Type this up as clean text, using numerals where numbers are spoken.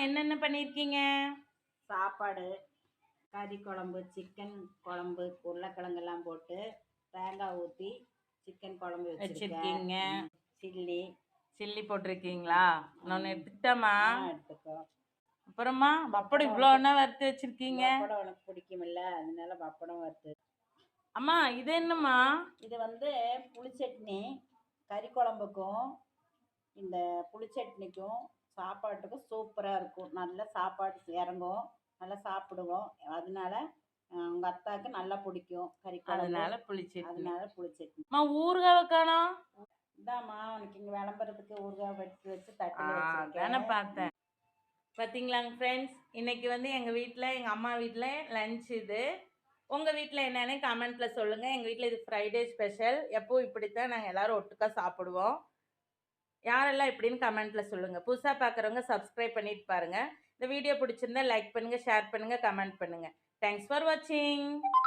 என்னென்ன பண்ணியிருக்கீங்க? சாப்பாடு, கறி குழம்பு, சிக்கன் குழம்பு, உருளைக்கிழங்கெல்லாம் போட்டு தேங்காய் ஊற்றி சிக்கன் குழம்பு வச்சுருக்கேன். வச்சிருக்கீங்க. சில்லி சில்லி போட்டிருக்கீங்களா? நான் எடுத்துக்கிட்டேம்மா. எடுத்துக்கோ. அப்புறமா பப்படம் இவ்வளோ ஒன்றா வறுத்து வச்சிருக்கீங்க. பப்படம் உனக்கு பிடிக்குமில்ல, அதனால பப்படம் வறுத்து. அம்மா இது என்னம்மா? இது புளிச்சட்னி. கறி குழம்புக்கும் இந்த புளிச்சட்னிக்கும் சாப்பாட்டுக்கும் சூப்பராக இருக்கும். நல்லா சாப்பாடு இறங்கும், நல்லா சாப்பிடுவோம். அதனால உங்கள் அத்தாவுக்கு நல்லா பிடிக்கும் கறி குழம்பு. அதனால புளிச்சட்னி. அதனால புளிச்சட்னி. அம்மா ஊறுகாய் வைக்கணும். இதாம்மா உனக்கு இங்கே விளம்பரத்துக்கு ஊறுகாய் வச்சு தட்டில் தானே வச்சுருக்கேன். பார்த்தேன். பார்த்தீங்களாங்க ஃப்ரெண்ட்ஸ், இன்னைக்கு எங்கள் வீட்டில் எங்கள் அம்மா வீட்டில் லஞ்ச் இது. உங்கள் வீட்டில் என்னென்னு கமெண்ட்டில் சொல்லுங்கள். எங்கள் வீட்டில் இது ஃப்ரைடே ஸ்பெஷல். எப்போவும் இப்படித்தான் நாங்கள் எல்லோரும் ஒட்டுக்கா சாப்பிடுவோம். யாரெல்லாம் எப்படின்னு கமெண்ட்டில் சொல்லுங்கள். புதுசாக பார்க்குறவங்க சப்ஸ்கிரைப் பண்ணிட்டு பாருங்கள். இந்த வீடியோ பிடிச்சிருந்தா லைக் பண்ணுங்கள், ஷேர் பண்ணுங்கள், கமெண்ட் பண்ணுங்கள். தேங்க்ஸ் ஃபார் வாட்சிங்.